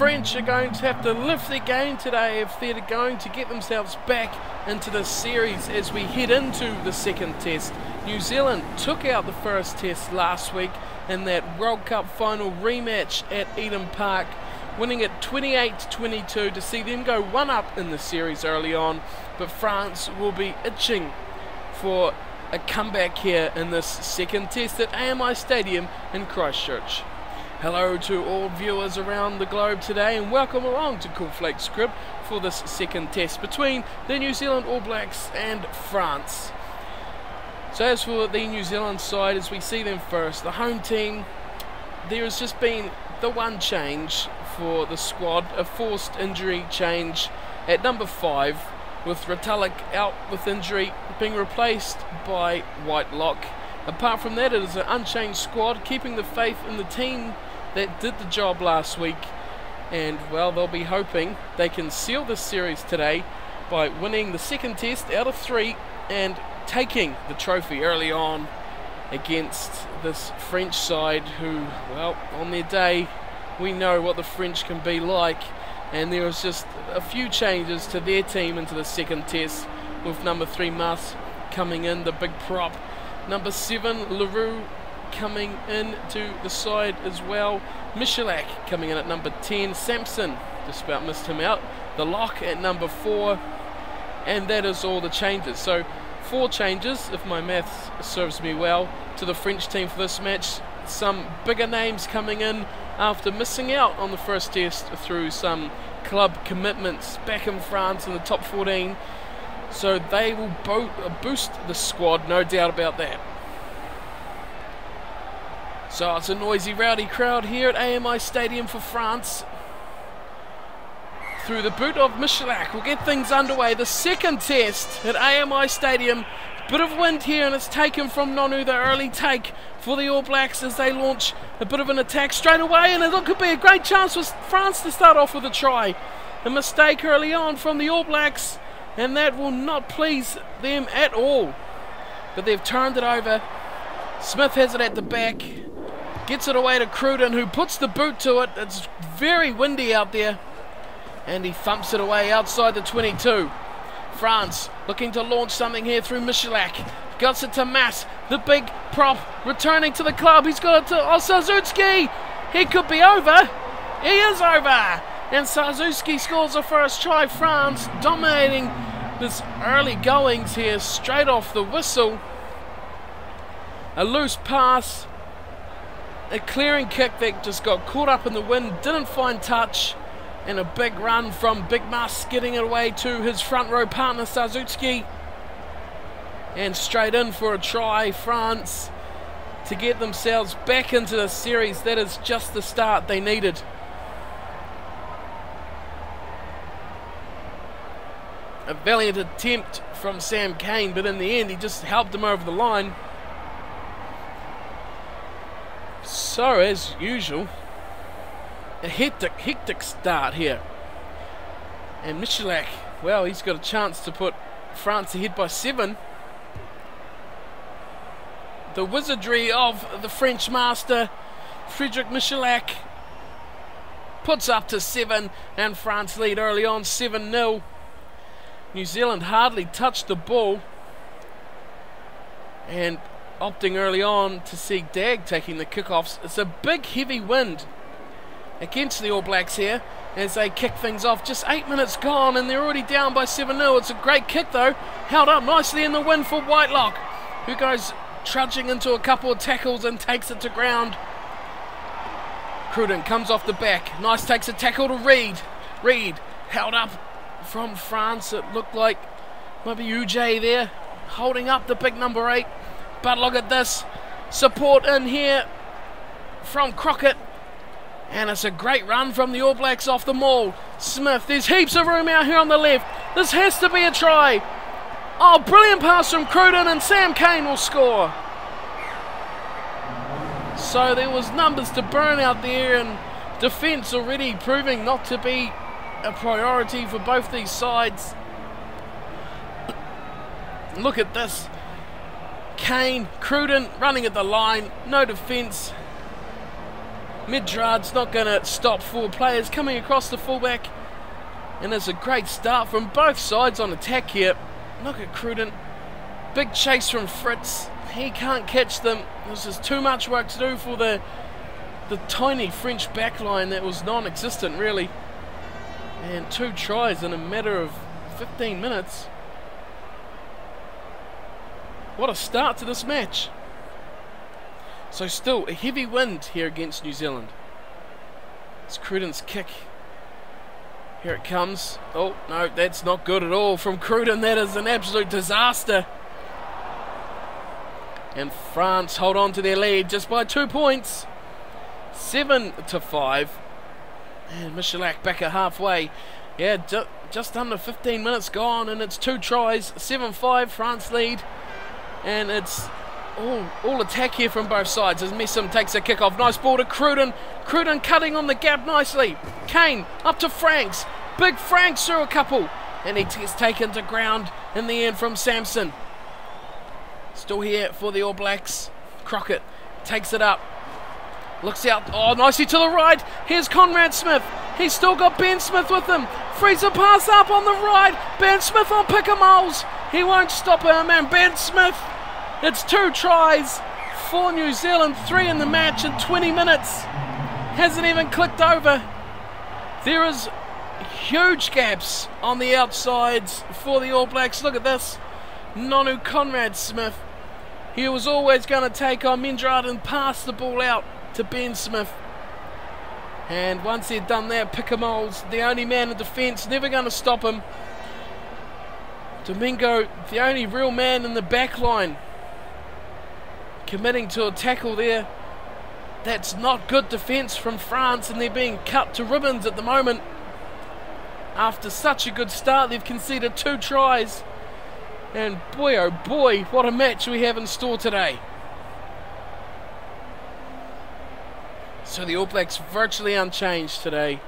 French are going to have to lift their game today if they're going to get themselves back into the series as we head into the second test. New Zealand took out the first test last week in that World Cup final rematch at Eden Park, winning it 28-22 to see them go one up in the series early on, but France will be itching for a comeback here in this second test at AMI Stadium in Christchurch. Hello to all viewers around the globe today and welcome along to Cornf1akes Crib for this second test between the New Zealand All Blacks and France. So as for the New Zealand side, as we see them first, the home team, there has just been the one change for the squad, a forced injury change at number 5, with Retallick out with injury, being replaced by Whitelock. Apart from that, it is an unchanged squad, keeping the faith in the team that did the job last week, and well, they'll be hoping they can seal this series today by winning the second test out of 3 and taking the trophy early on against this French side who, well, on their day, we know what the French can be like, and there was just a few changes to their team into the second test, with number 3 Mas coming in, the big prop. Number 7 Leroux coming into the side as well. Michalak coming in at number 10. Sampson, just about missed him out. The lock at number 4. And that is all the changes. So 4 changes, if my maths serves me well, to the French team for this match. Some bigger names coming in after missing out on the first test through some club commitments back in France in the top 14. So they will boost the squad, no doubt about that. So it's a noisy, rowdy crowd here at AMI Stadium for France. Through the boot of Michalak, we'll get things underway. The second test at AMI Stadium. Bit of wind here, and it's taken from Nonu, the early take for the All Blacks as they launch a bit of an attack straight away, and it could be a great chance for France to start off with a try. A mistake early on from the All Blacks, and that will not please them at all. But they've turned it over. Smith has it at the back, gets it away to Cruden, who puts the boot to it. It's very windy out there, and he thumps it away outside the 22. France looking to launch something here through Michalak. Guts it to Mas, the big prop, returning to the club. He's got it to Sazutski. He could be over. He is over. And Sazutski scores the first try. France dominating this early goings here straight off the whistle. A loose pass. A clearing kick that just got caught up in the wind. Didn't find touch. And a big run from Big Mas, getting it away to his front row partner Sazutski. And straight in for a try. France to get themselves back into the series. That is just the start they needed. A valiant attempt from Sam Cane, but in the end he just helped him over the line. So as usual, a hectic start here. And Michalak, well, he's got a chance to put France ahead by 7. The wizardry of the French master, Frédéric Michalak, puts up to 7, and France lead early on 7-0. New Zealand hardly touched the ball, and opting early on to see Dag taking the kickoffs. It's a big heavy wind against the All Blacks here as they kick things off. Just 8 minutes gone and they're already down by 7-0. It's a great kick though, held up nicely in the wind for Whitelock, who goes trudging into a couple of tackles and takes it to ground. Cruden comes off the back, nice, takes a tackle to Reed. Reed held up from France. It looked like maybe UJ there holding up the big number 8, but look at this support in here from Crockett. And it's a great run from the All Blacks off the maul. Smith, there's heaps of room out here on the left. This has to be a try. Oh, brilliant pass from Cruden, and Sam Cane will score. So there was numbers to burn out there, and defence already proving not to be a priority for both these sides. Look at this. Cane, Cruden running at the line, no defence. Midrad's not going to stop 4 players coming across the fullback. And it's a great start from both sides on attack here. Look at Cruden. Big chase from Fritz. He can't catch them. This is too much work to do for the tiny French backline that was non-existent, really. And 2 tries in a matter of 15 minutes. What a start to this match. So still a heavy wind here against New Zealand. It's Cruden's kick. Here it comes. Oh, no, that's not good at all from Cruden. That is an absolute disaster. And France hold on to their lead just by 2 points. 7-5. And Michalak back at halfway. Yeah, just under 15 minutes gone, and it's 2 tries. 7-5, France lead. And it's all attack here from both sides as Messam takes a kick off. Nice ball to Cruden. Cruden cutting on the gap nicely. Kane up to Franks. Big Franks through a couple. And he gets taken to ground in the end from Samson. Still here for the All Blacks. Crockett takes it up. Looks out. Oh, nicely to the right. Here's Conrad Smith. He's still got Ben Smith with him. Frees a pass up on the right. Ben Smith on Pickamoles. He won't stop him. And Ben Smith. It's 2 tries for New Zealand. 3 in the match in 20 minutes. Hasn't even clicked over. There is huge gaps on the outsides for the All Blacks. Look at this. Nonu Conrad Smith. He was always going to take on Mindrad and pass the ball out to Ben Smith. And once he'd done that, Pickamoles, the only man in defence, never going to stop him. Domingo, the only real man in the back line, committing to a tackle there. That's not good defence from France, and they're being cut to ribbons at the moment. After such a good start, they've conceded 2 tries. And boy, oh boy, what a match we have in store today. So the All Blacks virtually unchanged today.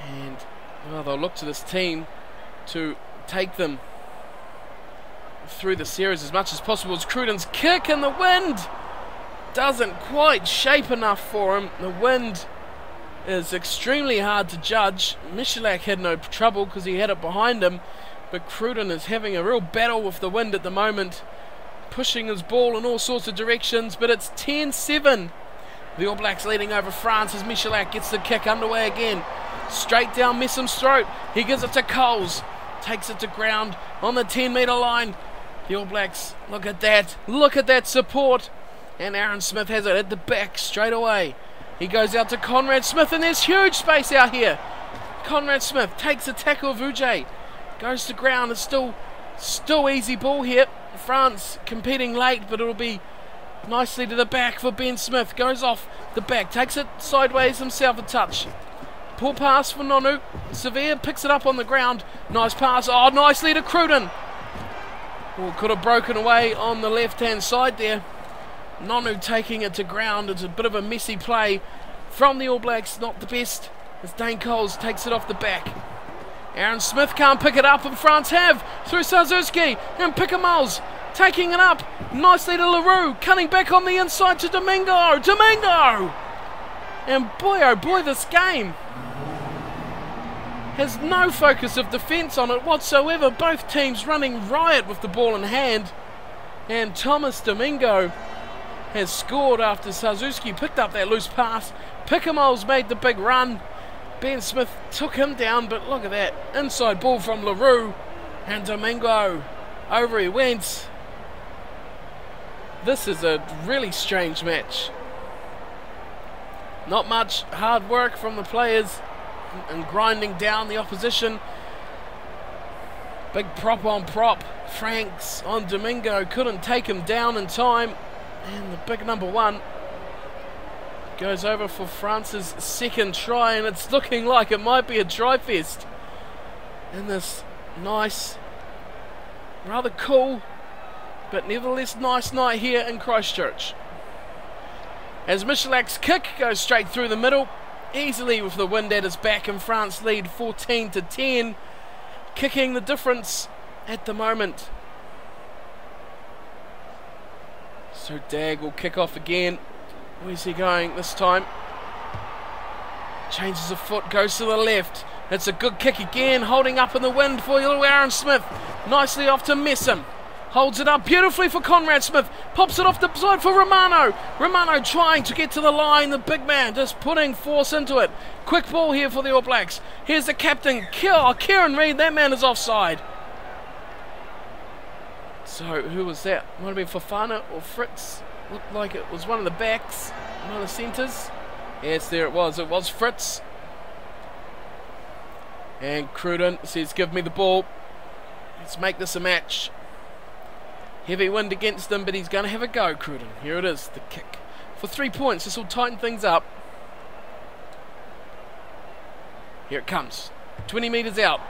And well, they'll look to this team to take them through the series as much as possible. As Cruden's kick and the wind doesn't quite shape enough for him. The wind is extremely hard to judge. Michalak had no trouble because he had it behind him. But Cruden is having a real battle with the wind at the moment, pushing his ball in all sorts of directions, but it's 10-7. The All Blacks leading over France as Michalak gets the kick underway again. Straight down Messam's throat. He gives it to Coles. Takes it to ground on the 10-metre line. The All Blacks, look at that. Look at that support. And Aaron Smith has it at the back straight away. He goes out to Conrad Smith, and there's huge space out here. Conrad Smith takes a tackle of Ujay. Goes to ground. It's still easy ball here. France competing late, but it'll be nicely to the back for Ben Smith. Goes off the back. Takes it sideways himself a touch. Pull pass for Nonu. Severe picks it up on the ground. Nice pass. Oh, nicely to Cruden. Oh, could have broken away on the left-hand side there. Nonu taking it to ground. It's a bit of a messy play from the All Blacks. Not the best as Dane Coles takes it off the back. Aaron Smith can't pick it up, and France have through Sazuski and Pickamoles taking it up nicely to LaRue, cutting back on the inside to Domingo. Domingo! And boy, oh boy, this game has no focus of defence on it whatsoever. Both teams running riot with the ball in hand. And Thomas Domingo has scored after Sazuski picked up that loose pass. Pickamoles made the big run. Ben Smith took him down, but look at that. Inside ball from LaRue. And Domingo, over he went. This is a really strange match. Not much hard work from the players and grinding down the opposition. Big prop on prop. Franks on Domingo. Couldn't take him down in time. And the big number 1 goes over for France's second try, and it's looking like it might be a try fest in this nice, rather cool, but nevertheless nice night here in Christchurch. As Michalak's kick goes straight through the middle, easily with the wind at his back, and France lead 14-10, kicking the difference at the moment. So Dag will kick off again. Where's he going this time? Changes of foot, goes to the left. It's a good kick again, holding up in the wind for little Aaron Smith. Nicely off to Messam. Holds it up beautifully for Conrad Smith. Pops it off the side for Romano. Romano trying to get to the line. The big man just putting force into it. Quick ball here for the All Blacks. Here's the captain, Kieran Reid. That man is offside. So who was that? Might have been Fofana or Fritz. Looked like it was one of the backs, one of the centres. Yes, there it was. It was Fritz. And Cruden says, give me the ball. Let's make this a match. Heavy wind against him, but he's going to have a go, Cruden. Here it is, the kick. For 3 points, this will tighten things up. Here it comes. 20 metres out.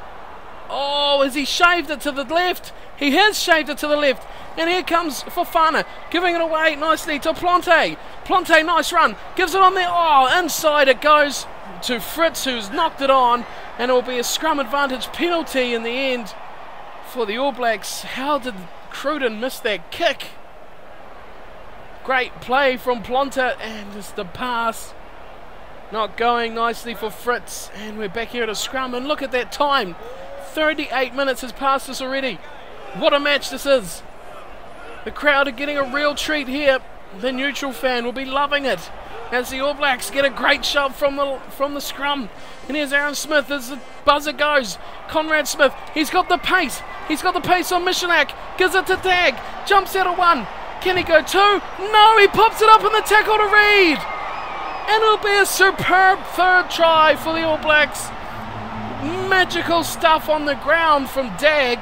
Oh, has he shaved it to the left? He has shaved it to the left. And here comes Fofana, giving it away nicely to Plante. Plante, nice run. Gives it on there. Oh, inside it goes to Fritz, who's knocked it on. And it will be a scrum advantage penalty in the end for the All Blacks. How did Cruden miss that kick? Great play from Plante, and just the pass not going nicely for Fritz. And we're back here at a scrum, and look at that time. 38 minutes has passed us already. What a match this is. The crowd are getting a real treat here. The neutral fan will be loving it as the All Blacks get a great shove from the scrum. And here's Aaron Smith as the buzzer goes. Conrad Smith, he's got the pace. He's got the pace on Michalak. Gives it to Dag. Jumps out of one. Can he go two? No, he pops it up in the tackle to Reid. And it'll be a superb third try for the All Blacks. Magical stuff on the ground from Dag.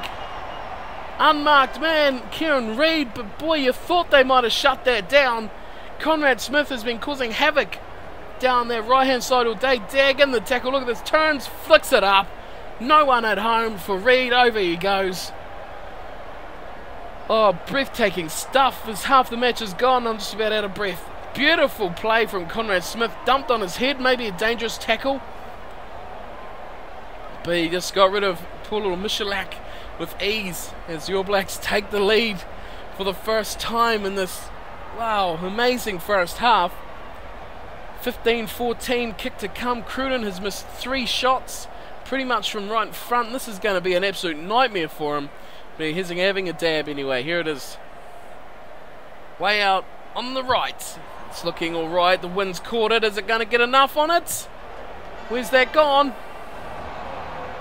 Unmarked man, Kieran Reid, but boy, you thought they might have shut that down. Conrad Smith has been causing havoc down their right-hand side all day. Dag in the tackle, look at this, turns, flicks it up. No one at home for Reid, over he goes. Oh, breathtaking stuff. As half the match is gone, I'm just about out of breath. Beautiful play from Conrad Smith, dumped on his head, maybe a dangerous tackle. But he just got rid of poor little Michalak with ease as the All Blacks take the lead for the first time in this, wow, amazing first half. 15-14, kick to come. Cruden has missed 3 shots, pretty much from right in front. This is going to be an absolute nightmare for him. But he's having a dab anyway. Here it is. Way out on the right. It's looking all right. The wind's caught it. Is it going to get enough on it? Where's that gone?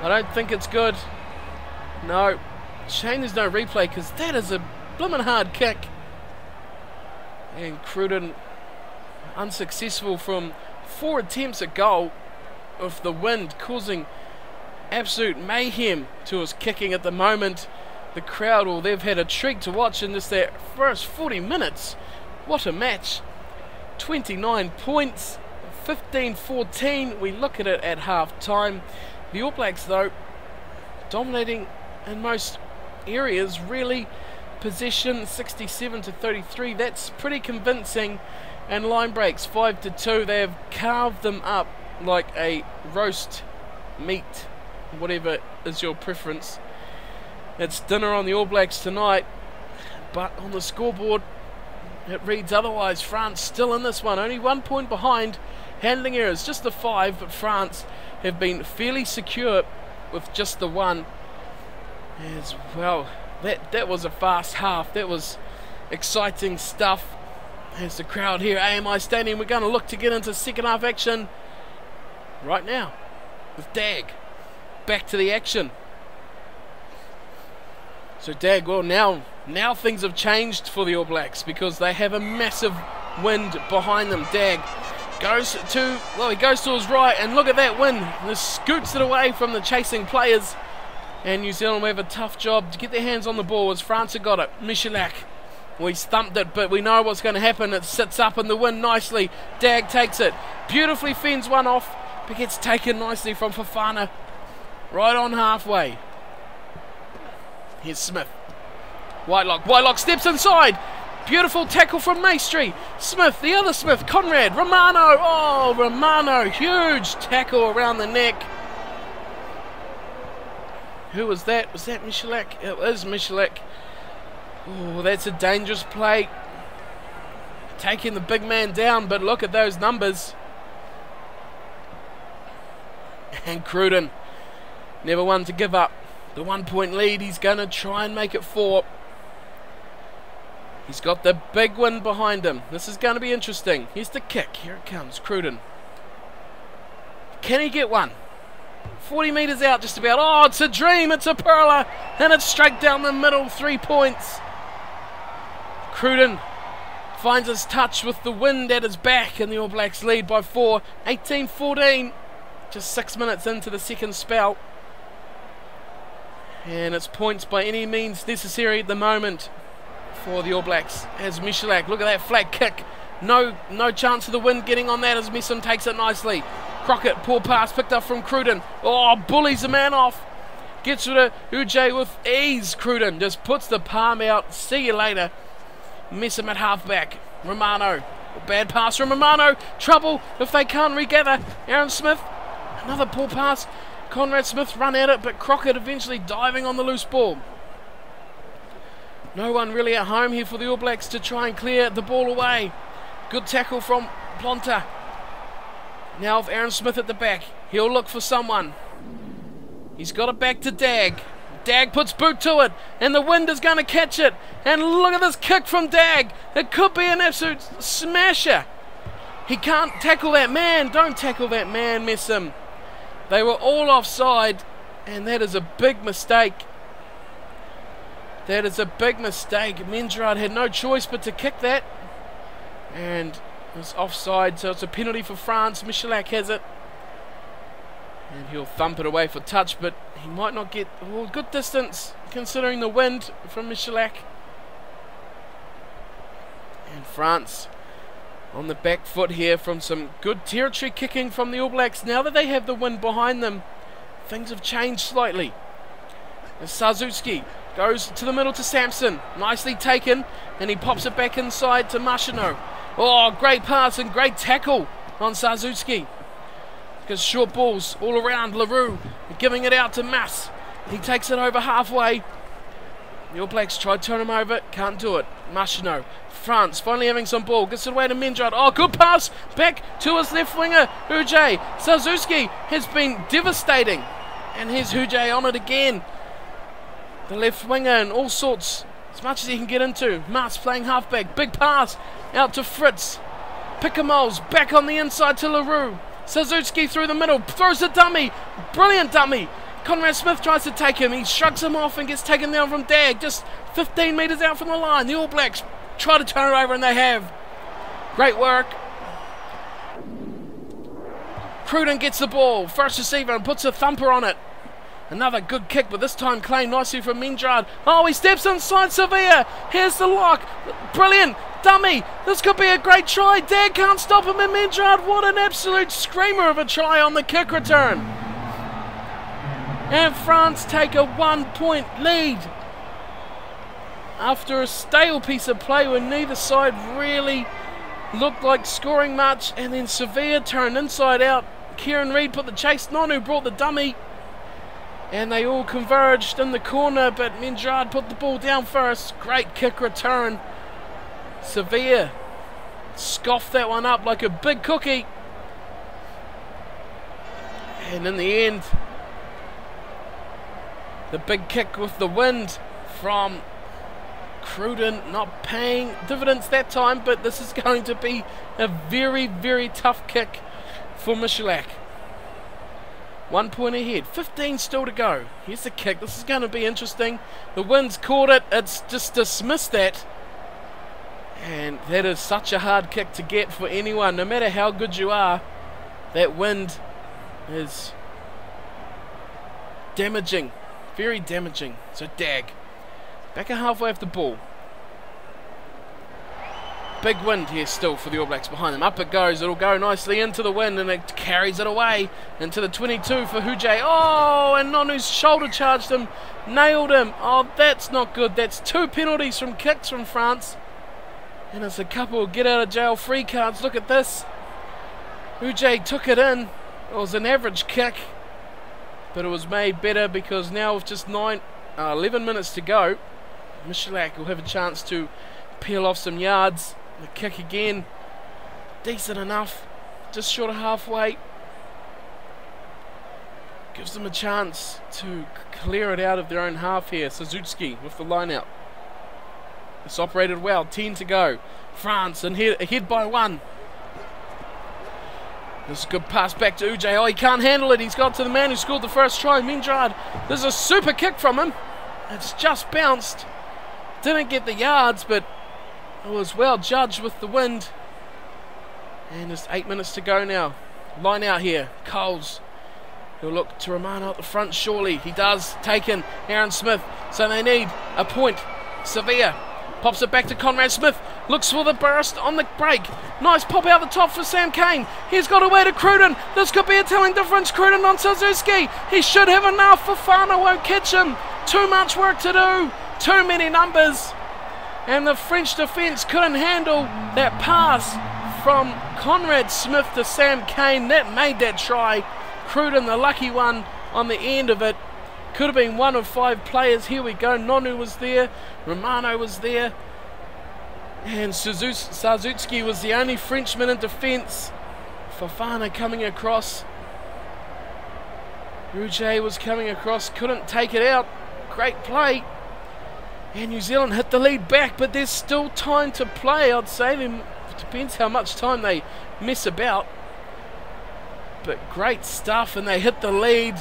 I don't think it's good. No. Shame there's no replay because that is a blimmin' hard kick. And Cruden unsuccessful from 4 attempts at goal with the wind causing absolute mayhem to his kicking at the moment. The crowd, well, they've had a treat to watch in just their first 40 minutes. What a match. 29 points, 15-14. We look at it at half time. The All Blacks, though, dominating in most areas, really. Possession 67-33. That's pretty convincing. And line breaks 5-2. They have carved them up like a roast meat, whatever is your preference. It's dinner on the All Blacks tonight, but on the scoreboard it reads otherwise. France still in this one, only 1 point behind. Handling errors, just the 5, but France have been fairly secure with just the 1. As well, that was a fast half. That was exciting stuff. There's the crowd here, AMI Stadium. We're going to look to get into second half action right now with Dag. Back to the action. So Dag, well, now things have changed for the All Blacks because they have a massive wind behind them. Dag goes to, well, he goes to his right, and look at that wind. Just scoots it away from the chasing players. And New Zealand will have a tough job to get their hands on the ball as France have got it. Michalak, well, he's thumped it, but we know what's going to happen. It sits up in the wind nicely. Dag takes it, beautifully fends one off, but gets taken nicely from Fofana. Right on halfway. Here's Smith. Whitelock steps inside. Beautiful tackle from Maestri. Smith, the other Smith, Conrad, Romano. Oh, Romano, huge tackle around the neck. Who was that? Was that Michalak? It is Michalak. Oh, that's a dangerous play. Taking the big man down, but look at those numbers. And Cruden, never one to give up. The 1 point lead, he's going to try and make it 4. He's got the big win behind him. This is going to be interesting. Here's the kick. Here it comes, Cruden. Can he get one? 40 metres out just about. Oh, it's a dream. It's a pearler. And it's straight down the middle. 3 points. Cruden finds his touch with the wind at his back, and the All Blacks lead by 4. 18-14. Just 6 minutes into the second spell. And it's points by any means necessary at the moment for the All Blacks. As Michalak, look at that flat kick. No chance of the wind getting on that as Messam takes it nicely. Crockett, poor pass picked up from Cruden. Oh, bullies the man off. Gets rid of Uj with ease. Cruden just puts the palm out. See you later. Messam at halfback. Romano. Bad pass from Romano. Trouble if they can't regather. Aaron Smith. Another poor pass. Conrad Smith run at it, but Crockett eventually diving on the loose ball. No one really at home here for the All Blacks to try and clear the ball away. Good tackle from Plonta. Now with Aaron Smith at the back. He'll look for someone. He's got it back to Dag. Dag puts boot to it, and the wind is going to catch it. And look at this kick from Dag. It could be an absolute smasher. He can't tackle that man. Don't tackle that man, Messam. They were all offside, and that is a big mistake. That is a big mistake. Mengerard had no choice but to kick that. And it was offside, so it's a penalty for France. Michalak has it. And he'll thump it away for touch, but he might not get good distance considering the wind from Michalak. And France on the back foot here from some good territory kicking from the All Blacks. Now that they have the wind behind them, things have changed slightly. As Sarzuski goes to the middle to Sampson. Nicely taken, and he pops it back inside to Machino. Oh, great pass and great tackle on Sarzuski. Because short balls all around. LaRue giving it out to Mas. He takes it over halfway. The All Blacks try to turn him over. Can't do it. Machino. France finally having some ball. Gets it away to Mengerard. Oh, good pass. Back to his left winger. Uj. Sarzuski has been devastating. And here's Uj on it again. The left winger and all sorts. As much as he can get into. Mas playing halfback. Big pass. Out to Fritz. Pickamoles back on the inside to LaRue. Sarzuski through the middle. Throws a dummy. Brilliant dummy. Conrad Smith tries to take him. He shrugs him off and gets taken down from Dag. Just 15 metres out from the line. The All Blacks try to turn it over, and they have. Great work. Cruden gets the ball. First receiver and puts a thumper on it. Another good kick, but this time claimed nicely from Mengerard. Oh, he steps inside Sevilla. Here's the lock. Brilliant. Dummy. This could be a great try. Dag can't stop him, and Mengerard, what an absolute screamer of a try on the kick return. And France take a 1 point lead after a stale piece of play where neither side really looked like scoring much, and then Sevilla turned inside out. Kieran Reid put the chase. Nonu brought the dummy, and they all converged in the corner, but Mengerard put the ball down first. Great kick return. Sevilla scoffed that one up like a big cookie, and in the end, the big kick with the wind from Cruden, not paying dividends that time, but this is going to be a very, very tough kick for Michalak. 1 point ahead, 15 still to go. Here's the kick. This is going to be interesting. The wind's caught it. It's just dismissed that. And that is such a hard kick to get for anyone. No matter how good you are, that wind is damaging. Very damaging. So Dag. Back at halfway of the ball. Big wind here still for the All Blacks behind them. Up it goes. It'll go nicely into the wind, and it carries it away into the 22 for Uj. Oh, and Nonu's shoulder charged him. Nailed him. Oh, that's not good. That's 2 penalties from kicks from France. And it's a couple of get out of jail free cards. Look at this. Uj took it in. It was an average kick, but it was made better because now with just 11 minutes to go, Michalak will have a chance to peel off some yards. The kick again, decent enough, just short of halfway. gives them a chance to clear it out of their own half here. Suzuki with the line out. It's operated well. 10 to go. France ahead by 1. This is a good pass back to Uj. Oh, he can't handle it. He's got to the man who scored the first try, Mindrad. There's a super kick from him. It's just bounced. Didn't get the yards, but it was well judged with the wind. And there's 8 minutes to go now. Line out here. Coles. He'll look to Romano at the front, surely. He does. Taken. Aaron Smith. So they need a point. Sevilla pops it back to Conrad Smith. Looks for the burst on the break. Nice pop out the top for Sam Cane. He's got away to Cruden. This could be a telling difference. Cruden on Suzuki. He should have enough. Fofana won't catch him. Too much work to do. Too many numbers. And the French defence couldn't handle that pass from Conrad Smith to Sam Cane. That made that try. Cruden, the lucky one on the end of it. Could have been 1 of 5 players. Here we go. Nonu was there. Romano was there. And Suzuki was the only Frenchman in defence. Fofana coming across. Rouget was coming across. Couldn't take it out. Great play. And New Zealand hit the lead back, but there's still time to play. I'd say it depends how much time they mess about. But great stuff, and they hit the lead.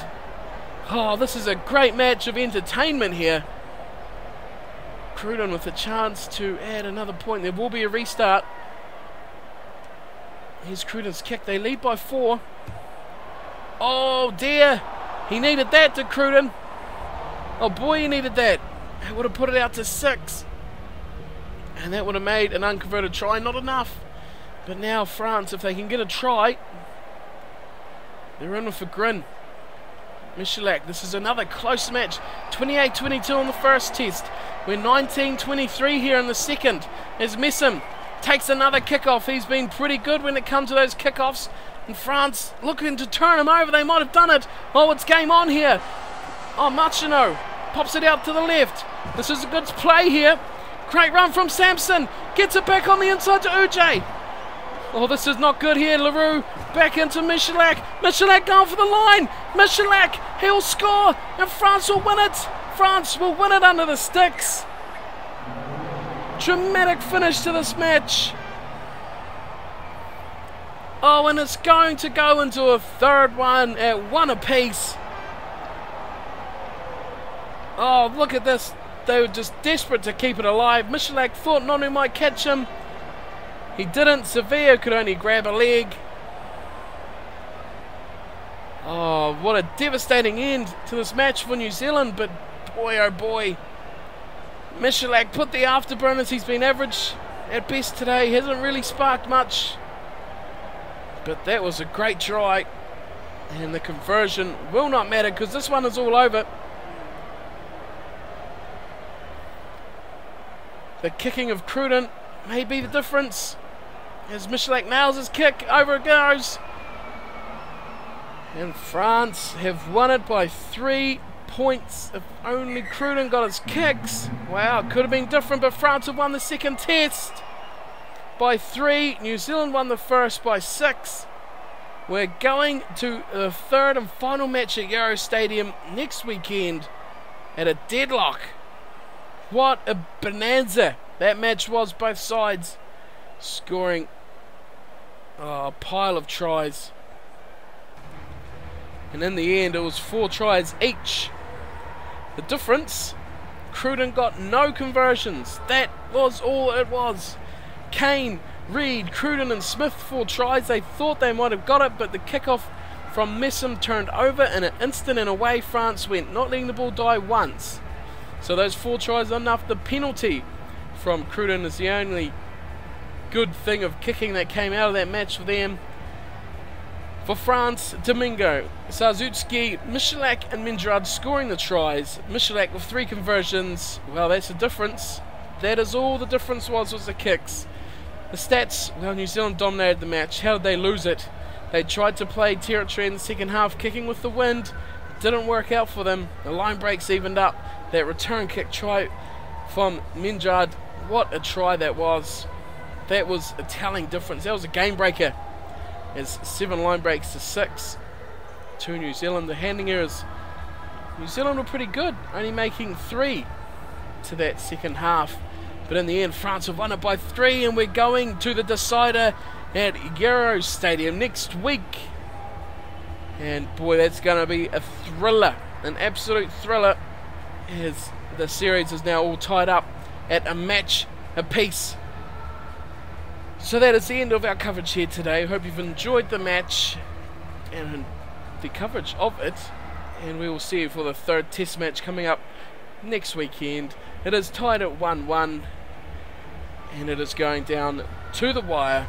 Oh, this is a great match of entertainment here. Cruden with a chance to add another point. There will be a restart. Here's Cruden's kick. They lead by 4. Oh dear. He needed that to Cruden. Oh boy, he needed that. It would have put it out to 6. And that would have made an unconverted try. Not enough. But now France, if they can get a try, they're in with a grin. Michalak, this is another close match. 28-22 on the first test. We're 19-23 here in the second. As Messam takes another kickoff. He's been pretty good when it comes to those kickoffs. And France looking to turn him over. They might have done it. Oh, it's game on here. Oh, Marchino pops it out to the left. This is a good play here. Great run from Sampson. Gets it back on the inside to Uj. Oh, this is not good here. Leroux back into Michalak. Michalak going for the line. Michalak, he'll score, and France will win it. France will win it under the sticks. Dramatic finish to this match. Oh, and it's going to go into a third one at 1 apiece. Oh, look at this. They were just desperate to keep it alive. Michalak thought Nonu might catch him. He didn't. Sevilla could only grab a leg. Oh, what a devastating end to this match for New Zealand. But boy, oh boy. Michalak put the afterburners. He's been average at best today. Hasn't really sparked much. But that was a great try. And the conversion will not matter because this one is all over. The kicking of Cruden may be the difference. As Michalak nails his kick, over it goes. And France have won it by 3 points. If only Cruden got his kicks. Wow, it could have been different, but France have won the second test by 3. New Zealand won the first by 6. We're going to the third and final match at Euro Stadium next weekend at a deadlock. What a bonanza that match was, both sides scoring a pile of tries. And in the end, it was 4 tries each. The difference, Cruden got no conversions. That was all it was. Kane, Reed, Cruden and Smith 4 tries. They thought they might have got it, but the kickoff from Messam turned over in an instant and away France went, not letting the ball die once. So those 4 tries are enough. The penalty from Cruden is the only good thing of kicking that came out of that match for them. For France, Domingo, Suzuki, Michalak and Mindrad scoring the tries. Michalak with 3 conversions. Well, that's the difference. That is all the difference was the kicks. The stats, well, New Zealand dominated the match. How did they lose it? They tried to play territory in the second half, kicking with the wind. It didn't work out for them. The line breaks evened up. That return kick try from Mindrad. What a try that was. That was a telling difference. That was a game breaker. It's 7 line breaks to 6. to New Zealand. The handing errors, New Zealand were pretty good, only making 3 to that second half. But in the end, France have won it by 3, and we're going to the decider at Euro Stadium next week. And boy, that's going to be a thriller, an absolute thriller, as the series is now all tied up at a match apiece. So that is the end of our coverage here today. Hope you've enjoyed the match and the coverage of it. And we will see you for the 3rd test match coming up next weekend. It is tied at 1-1. And it is going down to the wire.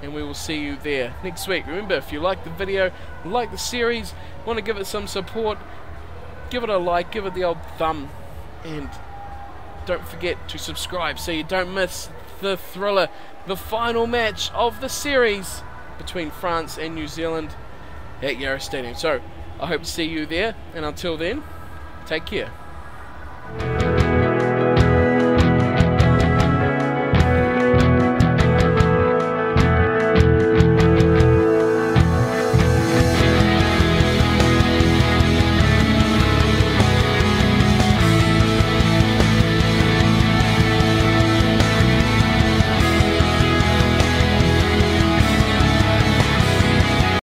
And we will see you there next week. Remember, if you like the video, like the series, want to give it some support, give it a like, give it the old thumb. And don't forget to subscribe so you don't miss the thriller, the final match of the series between France and New Zealand at Euro Stadium. So, I hope to see you there, and until then, take care.